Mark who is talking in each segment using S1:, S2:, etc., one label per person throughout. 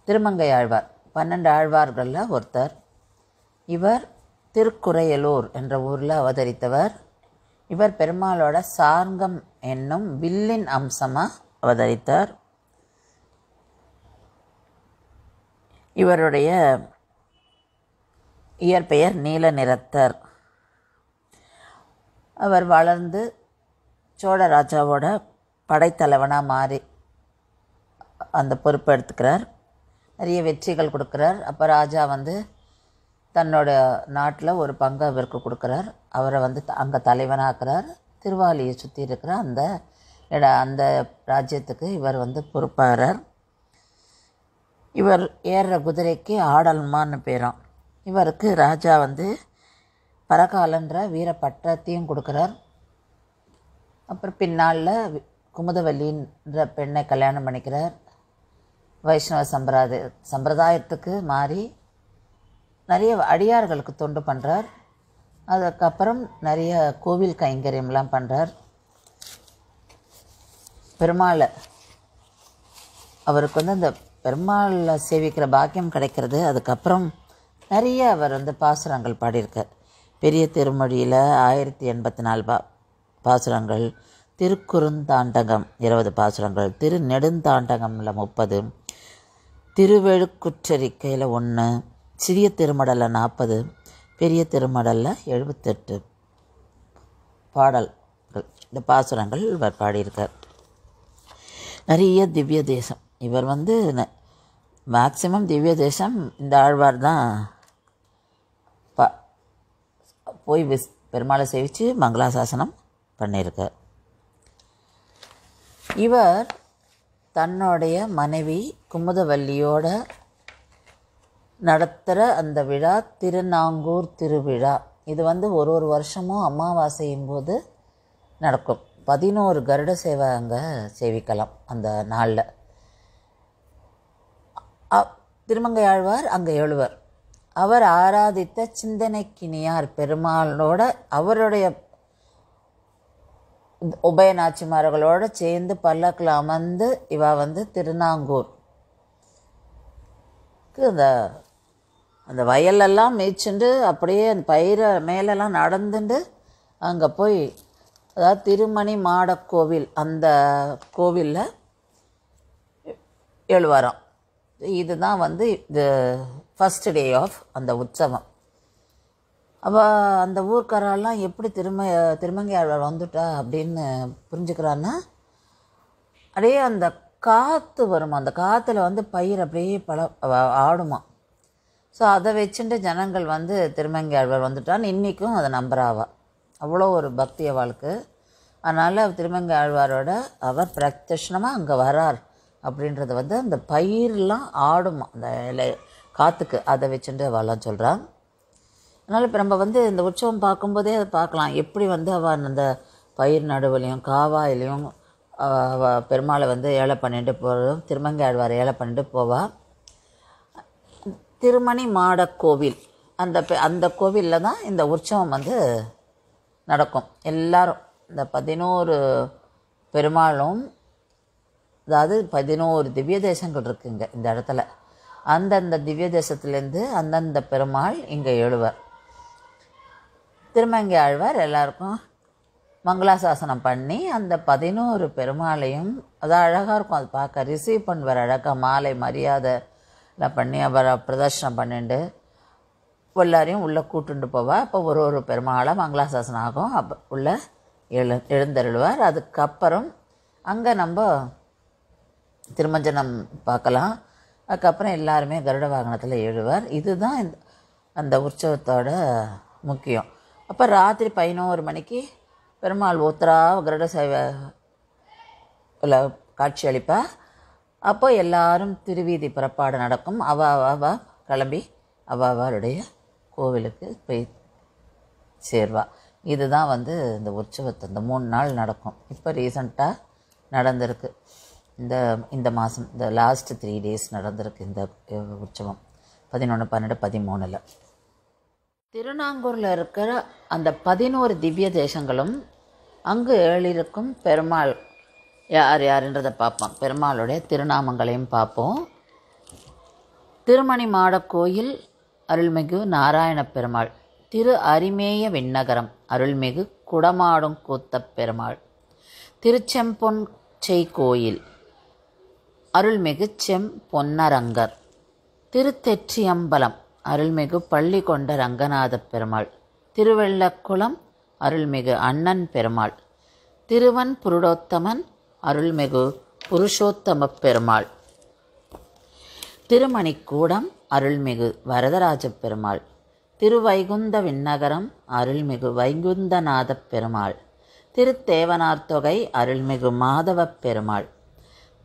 S1: திருமங்கையாழ்வார் 12 ஆழ்வார்களில் ஒருத்தர். இவர் திருக்குறையலூர் என்ற ஊரில் அவதரித்தவர். இவர் பெருமாளோட சார்ங்கம் என்னும் வில்லின் அம்சமாக அவதரித்தார். இவருடைய இயற்பெயர் நீல நிறத்தர். அவர் வளர்ந்து சோழ ராஜாவோட படைத்தலைவனாக மாறி அந்த பொறுப்பை எடுத்துக்கிறார். நிறைய வெற்றிகள் கொடுக்குறார். அப்போ ராஜா தன்னோட நாட்டில் ஒரு பங்கு அவருக்கு கொடுக்குறார். அவரை அங்கே தலைவனாக்குறார். திருவாலியை சுற்றி இருக்கிற அந்த ராஜ்யத்துக்கு இவர் பொறுப்பாகிறார். இவர் ஏறுற குதிரைக்கு ஆடல்மான்னு பேராம். இவருக்கு ராஜா பரகாலன்ற வீர பட்டத்தையும் கொடுக்குறார். அப்புறம் பின்னால் குமுதவல்லின்ற பெண்ணை கல்யாணம் பண்ணிக்கிறார். வைஷ்ணவ சம்பிரதாயத்துக்கு மாறி நிறைய அடியார்களுக்கு தொண்டு பண்ணுறார். அதுக்கப்புறம் நிறைய கோவில் கைங்கரியம்லாம் பண்ணுறார். பெருமாளை அவருக்கு அந்த பெருமாளை சேவிக்கிற பாக்கியம் கிடைக்கிறது. அதுக்கப்புறம் நிறைய அவர் பாசுரங்கள் பாடியிருக்கார். பெரிய திருமொழியில் 1084 பாசுரங்கள், திருக்குறுந்தாண்டகம் 20 பாசுரங்கள், திருநெடுந்தாண்டகமில் 30, திருவெழுக்குற்றறிக்கையில் 1, சிறிய திருமடலில் 40, பெரிய திருமடலில் 78 பாடல்கள், இந்த பாசுரங்கள் இவர் பாடியிருக்கார். நிறைய திவ்ய தேசம் இவர் மேக்சிமம் திவ்ய தேசம் இந்த ஆழ்வார் தான் போய் பெருமாளை சேவித்து மங்களாசாசனம் பண்ணியிருக்கார். இவர் தன்னுடைய மனைவி குமுதவல்லியோட நடத்துகிற அந்த விழா திருநாங்கூர் திருவிழா. இது ஒரு வருஷமும் அமாவாசையும் போது நடக்கும். 11 கருட சேவை அங்கே சேவிக்கலாம் அந்த நாளில். திருமங்கையாழ்வார் அங்கே எழுவர். அவர் ஆராதித்த சிந்தனைக்கினியார் பெருமாளோட அவருடைய உபயநாச்சிமார்களோடு சேர்ந்து பல்லக்கில் அமர்ந்து இவ திருநாங்கூர் அந்த வயலெல்லாம் மேய்ச்சுண்டு அப்படியே அந்த பயிரை மேலெல்லாம் நடந்துட்டு அங்கே போய், அதாவது திருமணி மாடக்கோவில் அந்த கோவிலில் எழுவாராம். இதுதான் இது ஃபஸ்ட் டே ஆஃப் அந்த உற்சவம். அப்போ அந்த ஊர்க்காரெல்லாம் எப்படி திருமங்கையாழ்வார் வந்துட்டா அப்படின்னு புரிஞ்சுக்கிறான்னா, அப்படியே அந்த காற்று வருமா, அந்த காற்றுல பயிர் அப்படியே ஆடுமா. ஸோ அதை வச்சுட்டு ஜனங்கள் திருமங்கையாழ்வார் வந்துட்டான்னு இன்றைக்கும் அதை நம்புகிறாவா. அவ்வளோ ஒரு பக்திய வாழ்க்கை. அதனால் திருமங்கையாழ்வாரோட அவர் பிரத்யட்சணமாக அங்கே வரார் அப்படின்றது அந்த பயிரெலாம் ஆடுமா அந்த காற்றுக்கு, அதை வச்சுட்டு அவெல்லாம் சொல்கிறான். அதனால் இப்போ நம்ம இந்த உற்சவம் பார்க்கும்போதே அதை பார்க்கலாம். எப்படி அவன் அந்த பயிர் நடுவுலையும் காவாயிலையும் பெருமாளை ஏழை பண்ணிட்டு போகிறதும், திருமங்கையாழ்வாரை ஏழை பண்ணிட்டு போவா. திருமணி மாடக்கோவில் அந்த கோவிலில் தான் இந்த உற்சவம் நடக்கும். எல்லாரும் இந்த 11 பெருமாளும், அதாவது 11 திவ்ய தேசங்கள் இருக்குங்க இந்த இடத்துல. அந்தந்த திவ்ய தேசத்துலேருந்து அந்தந்த பெருமாள் இங்கே எழுவர். திருமங்கையாழ்வார் எல்லாருக்கும் மங்களாசாசனம் பண்ணி அந்த 11 பெருமாளையும், அது அழகாக இருக்கும், அது பார்க்க ரிசீவ் பண்ணுவார் அழகாக. மாலை மரியாதை எல்லாம் பண்ணி அவரை பிரதர்ஷனம் பண்ணிட்டு எல்லாரையும் உள்ளே கூட்டுண்டு போவார். அப்போ ஒரு பெருமாளை மங்களாசாசனம் ஆகும். அப்போ உள்ளே எழுந்தருள்வார். அதுக்கப்புறம் அங்கே நம்ம திருமஞ்சனம் பார்க்கலாம். அதுக்கப்புறம் எல்லாருமே கருட வாகனத்தில் எழுவார். இதுதான் அந்த உற்சவத்தோட முக்கியம். அப்போ ராத்திரி 11 மணிக்கு பெருமாள் உத்தரா கருட சேவை காட்சி அளிப்பா. அப்போ எல்லாரும் திருவீதி புறப்பாடு நடக்கும். அவ கிளம்பி அவளுடைய கோவிலுக்கு போய் சேர்வா. இதுதான் இந்த உற்சவத்தை இந்த 3 நாள் நடக்கும். இப்போ ரீசண்டாக நடந்திருக்கு. இந்த மாதம் இந்த லாஸ்ட் 3 days நடந்திருக்கு இந்த உற்சவம். 11, 12, 13. திருநாங்கூரில் இருக்கிற அந்த 11 திவ்ய தேசங்களும் அங்கு ஏழிருக்கும் பெருமாள் யார் யாருன்றதை பார்ப்போம். பெருமாளுடைய திருநாமங்களையும் பார்ப்போம். திருமணி மாடக் கோயில் அருள்மிகு நாராயண பெருமாள். திரு அரிமேய விண்ணகரம் அருள்மிகு குடமாடும் கூத்தப் பெருமாள். திருச்செம்பொன்செய் கோயில் அருள்மிகு செம்பொன்னரங்கர். திருத்தெற்றியம்பலம் அருள்மிகு பள்ளி கொண்ட ரங்கநாத பெருமாள். திருவெள்ளக்குளம் அருள்மிகு அண்ணன் பெருமாள். திருவன் புருடோத்தமன் அருள்மிகு புருஷோத்தம பெருமாள். திருமணிக்கூடம் அருள்மிகு வரதராஜ பெருமாள். திருவைகுந்த விண்ணகரம் அருள்மிகு வைகுந்தநாத பெருமாள். திருத்தேவனார்தொகை அருள்மிகு மாதவ பெருமாள்.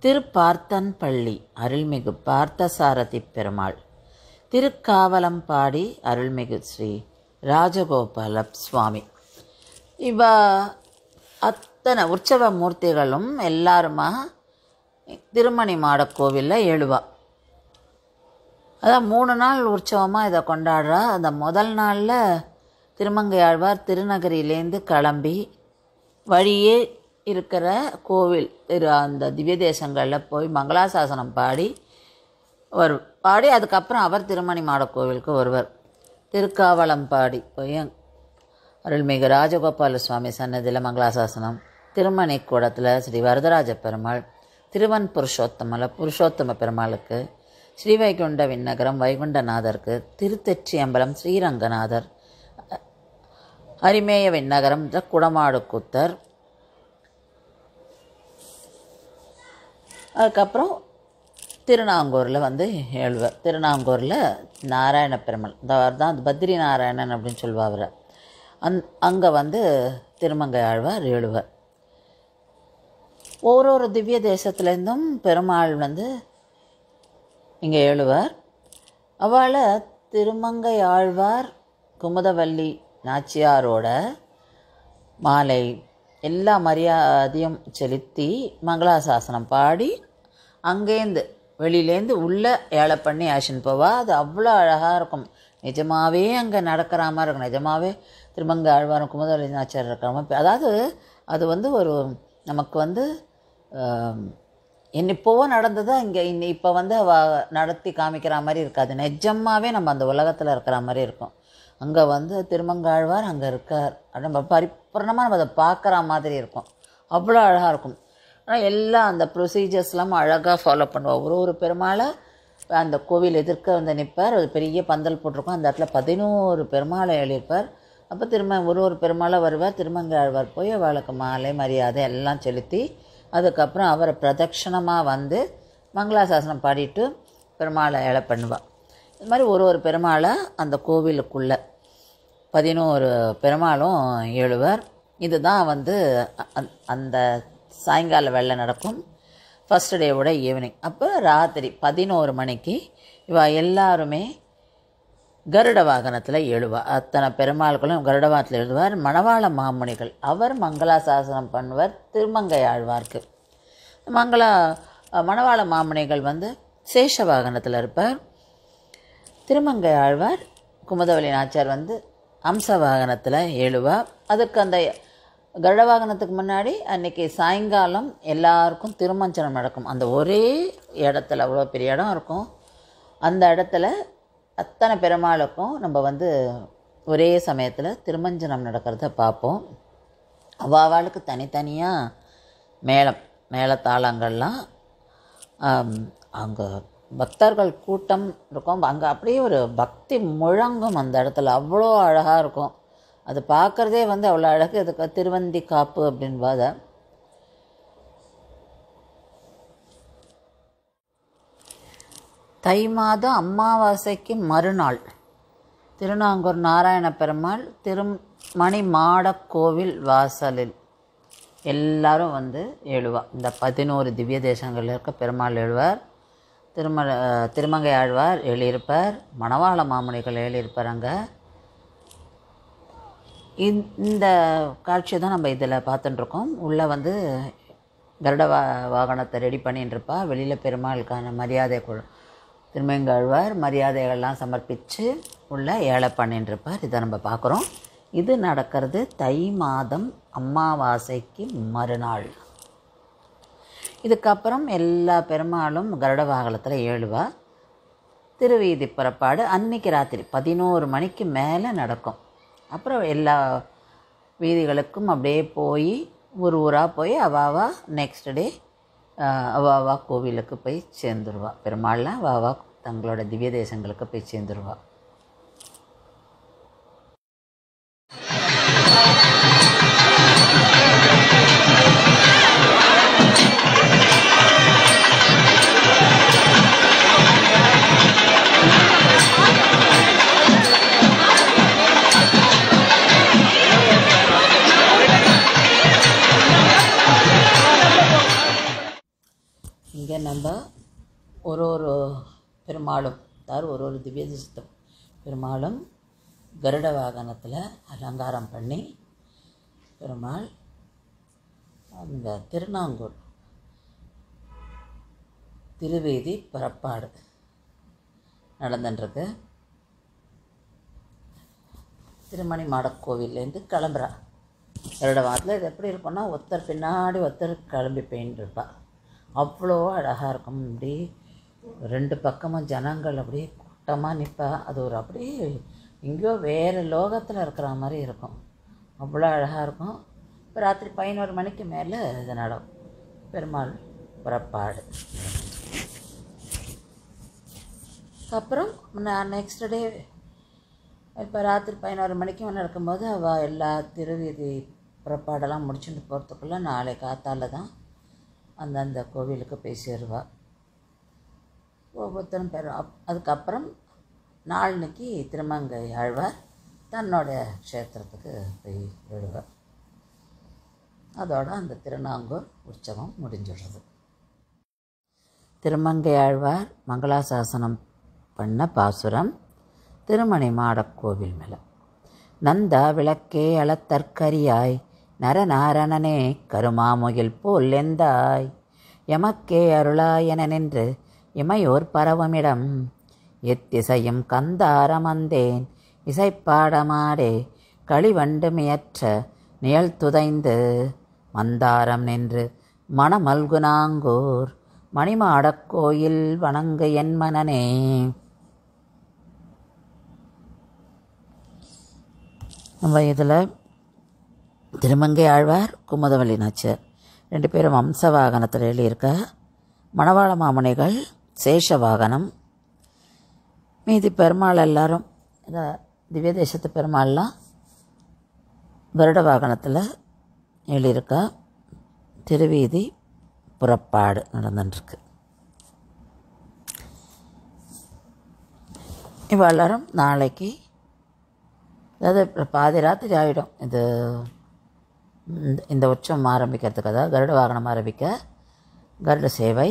S1: திருப்பார்த்தன் பள்ளி அருள்மிகு பார்த்தசாரதி பெருமாள். திருக்காவலம்பாடி அருள்மிகு ஸ்ரீ ராஜகோபால சுவாமி. இவ அத்தனை உற்சவ மூர்த்திகளும் எல்லாருமா திருமணி மாடக் கோவிலில் எழுவா. அதான் 3 நாள் உற்சவமாக இதை கொண்டாடுறா. அந்த முதல் நாளில் திருமங்கையாழ்வார் திருநகரியிலேருந்து கிளம்பி வழியே இருக்கிற கோவில் அந்த திவ்ய தேசங்களில் போய் மங்களாசாசனம் பாடி அதுக்கப்புறம் அவர் திருமணி மாடக் கோவிலுக்கு வருவர். திருக்காவலம்பாடி போய் அருள்மிகு ராஜகோபால சுவாமி சன்னதியில் மங்களாசாசனம். திருமணி கூடத்தில் ஸ்ரீ வரதராஜ பெருமாள். திருவன் புருஷோத்தம பெருமாளுக்கு. ஸ்ரீவைகுண்ட விண்ணகரம் வைகுண்டநாதருக்கு. திருத்தெற்றியம்பலம் ஸ்ரீரங்கநாதர். அரிமேய விண்ணகரம் குடமாடு கூத்தர். அதுக்கப்புறம் திருநாங்கூரில் எழுவர். திருநாங்கூரில் நாராயண பெருமாள் தான் பத்ரி நாராயணன் அப்படின்னு சொல்லுவா அவரை. அங்கே திருமங்கை ஆழ்வார் எழுவர். ஒரு திவ்ய தேசத்துலேருந்தும் பெருமாள் இங்கே எழுவர். அவளை திருமங்கை ஆழ்வார் குமுதவல்லி நாச்சியாரோட மாலை எல்லா மரியாதையும் செலுத்தி மங்களாசாசனம் பாடி அங்கேருந்து வெளியிலேருந்து உள்ளே ஏழை பண்ணி ஆஷன் போவா. அது அவ்வளோ அழகாக இருக்கும். நிஜமாகவே அங்கே நடக்கிற மாதிரி இருக்கும். நிஜமாகவே திருமங்கை ஆழ்வாரும் குமுதவல்லி நாச்சியார் இருக்கிற மாதிரி. அதாவது அது ஒரு நமக்கு இப்போவோ நடந்ததா இங்கே இப்போ நடத்தி காமிக்கிற மாதிரி இருக்காது. நிஜமாகவே நம்ம அந்த உலகத்தில் இருக்கிற மாதிரி இருக்கும். அங்கே திருமங்காழ்வார் அங்கே இருக்கார். நம்ம பரிபூர்ணமாக நம்ம அதை பார்க்குற மாதிரி இருக்கும். அவ்வளோ அழகாக இருக்கும். ஆனால் எல்லாம் அந்த ப்ரொசீஜர்ஸ்லாம் அழகாக ஃபாலோ பண்ணுவோம். ஒரு பெருமாளை அந்த கோவில் எதிர்க்க நிற்பார். ஒரு பெரிய பந்தல் போட்டிருக்கோம். அந்த இடத்துல 11 பெருமாளை எழுதியிருப்பார். அப்போ ஒரு பெருமாளை வருவார். திருமங்கை ஆழ்வார் போய் அவளுக்கு மாலை மரியாதை எல்லாம் செலுத்தி அதுக்கப்புறம் அவரை பிரதட்சணமாக மங்களாசாசனம் பாடிட்டு பெருமாளை ஏழை பண்ணுவாள். இது மாதிரி ஒரு பெருமாளை அந்த கோவிலுக்குள்ளே 11 பெருமாளும் எழுவர். இதுதான் அந்த சாயங்கால வேளை நடக்கும். ஃபஸ்ட் டேவோட ஈவினிங். அப்போ ராத்திரி 11 மணிக்கு எல்லாருமே கருட வாகனத்தில் எழுவா. அத்தனை பெருமாள்களும் கருட வாகனத்தில் எழுதுவார். மணவாள மாமுனிகள் அவர் மங்களாசாசனம் பண்ணுவார் திருமங்கை ஆழ்வார்க்கு. மணவாள மாமுனிகள் சேஷ வாகனத்தில் இருப்பார். திருமங்கை ஆழ்வார் குமுதவல்லி நாச்சியார் அம்ச வாகனத்தில் எழுவார். அதுக்கு அந்த கருட வாகனத்துக்கு முன்னாடி அன்றைக்கி சாயங்காலம் எல்லாருக்கும் திருமஞ்சனம் நடக்கும். அந்த ஒரே இடத்துல அவ்வளோ பெரிய இடம் இருக்கும். அந்த இடத்துல அத்தனை பெருமாளுக்கும் நம்ம ஒரே சமயத்தில் திருமஞ்சனம் நடக்கிறத பார்ப்போம். அவாளுக்கு தனித்தனியாக மேளதாளங்கள்லாம் அங்கே பக்தர்கள் கூட்டம் இருக்கும். அங்கே அப்படியே ஒரு பக்தி முழங்கும் அந்த இடத்துல. அவ்வளோ அழகாக இருக்கும். அது பார்க்குறதே அவ்வளோ அழகு. இதுக்கு திருவந்தி காப்பு அப்படின்பாத. தை மாதம் அமாவாசைக்கு மறுநாள் திருநாங்கூர் நாராயண பெருமாள் திருமணி மாடக் கோவில் வாசலில் எல்லாரும் எழுவா. இந்த 11 திவ்ய தேசங்களில் இருக்க பெருமாள் எழுவார். திருமங்கை ஆழ்வார் எழுதியிருப்பார். மணவாள மாமுனிகள் எழுதியிருப்பார். அங்கே இந்த காட்சியை தான் நம்ம இதில் பார்த்துட்டுருக்கோம். உள்ளே கருட வாகனத்தை ரெடி பண்ணிட்டுருப்பா. வெளியில் பெருமாளுக்கான மரியாதை திருமங்கை ஆழ்வார் மரியாதைகள்லாம் சமர்ப்பித்து உள்ள ஏழை பண்ணிட்டுருப்பார். இதை நம்ம பார்க்குறோம். இது நடக்கிறது தை மாதம் அமாவாசைக்கு மறுநாள். இதுக்கப்புறம் எல்லா பெருமாளும் கருட வாகனத்தில் ஏழுவா. திருவீதி புறப்பாடு அன்றைக்கி ராத்திரி 11 மணிக்கு மேலே நடக்கும். அப்புறம் எல்லா வீதிகளுக்கும் அப்படியே போய் ஊராக போய் அவாவா நெக்ஸ்ட் டே அவாவா கோவிலுக்கு போய் சேர்ந்துருவா. பெருமாள்லாம் அவாவா தங்களோட திவ்ய தேசங்களுக்கு போய் சேர்ந்துருவா. இங்கே நம்ம ஒரு பெருமாளும் ஒரு திவ்ய தேசத்து பெருமாளும் கருட வாகனத்தில் அலங்காரம் பண்ணி பெருமாள் அந்த திருநாங்கூர் திருவீதி புறப்பாடு நடந்துட்டுருக்கு. திருமணி மாடக்கோவிலேருந்து கிளம்புறா. கருட வாகனத்தில் இது எப்படி இருக்குன்னா ஒருத்தர் பின்னாடி ஒருத்தர் கிளம்பி போயின்னு இருப்பா. அவ்வளோ அழகாக இருக்கும். இப்படி 2 பக்கமும் ஜனங்கள் அப்படியே கூட்டமாக நிற்பா. அது ஒரு அப்படியே எங்கேயோ வேறு லோகத்தில் இருக்கிற மாதிரி இருக்கும். அவ்வளோ அழகாக இருக்கும். இப்போ ராத்திரி 11 மணிக்கு மேலே இது நடக்கும். பெருமாள் புறப்பாடு. அப்புறம் நான் நெக்ஸ்ட் டே இப்போ ராத்திரி 11 மணிக்கு நடக்கும்போது அவள் எல்லா திருவீதி புறப்பாடெல்லாம் முடிச்சுட்டு போகிறதுக்குள்ளே நாளை காத்தால தான் அந்தந்த கோவிலுக்கு போய் சேருவாள். ஒவ்வொருத்தரும் அதுக்கப்புறம் நாளன்னைக்கு திருமங்கை ஆழ்வார் தன்னோட க்ஷேத்திரத்துக்கு போய் விடுவார். அதோடு அந்த திருநாங்கூர் உற்சவம் முடிஞ்சிடுறது. திருமங்கை ஆழ்வார் மங்களாசாசனம் பண்ண பாசுரம் திருமணி மாடக்கோவில் மேலே. நந்தா விளக்கே அளத்தற்கரியாய் நரநாரணனே கருமாமுகில் போல் எந்தாய் எமக்கே அருளாய் என நின்று இமையோர் பரவமிடம் எத்திசையும் கந்தாரமந்தேன் இசைப்பாடமாடே களிவண்டு மியற்ற நிழல் துதைந்து மந்தாரம் நின்று மணமல்குநாங்கூர் மணிமாடக்கோயில் வணங்கு என் மனனே. நம்ம இதில் திருமங்கை ஆழ்வார் குமுதவல்லி நாச்சியார் 2 பேரும் வம்ச வாகனத்தில் எழுதியிருக்க. மணவாள மாமுனிகள் சேஷ வாகனம். மீதி பெருமாள் எல்லாரும் திவ்ய தேசத்து பெருமாள்லாம் கருட வாகனத்தில் எழுதியிருக்கா. திருவீதி புறப்பாடு நடந்துட்டுருக்கு. இவ எல்லாரும் நாளைக்கு அதாவது பாதி ராத்திரி ஆகிடும் இது இந்த உற்சவம் ஆரம்பிக்கிறதுக்கு. அதாவது கருட வாகனம் ஆரம்பிக்க கருட சேவை.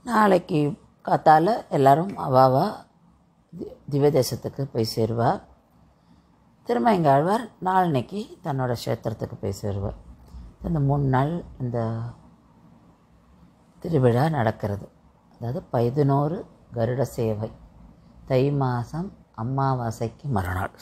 S1: நாளைக்கு காத்தால் எல்லோரும் அவாவா திவ்ய தேசத்துக்கு போய் சேருவார். திரும்ப எங்கள் ஆழ்வார் நாளன்னைக்கு தன்னோட க்ஷேத்திரத்துக்கு போய் சேருவார். இந்த 3 நாள் இந்த திருவிழா நடக்கிறது. அதாவது 11 கருட சேவை தை மாதம் அமாவாசைக்கு மறுநாள்.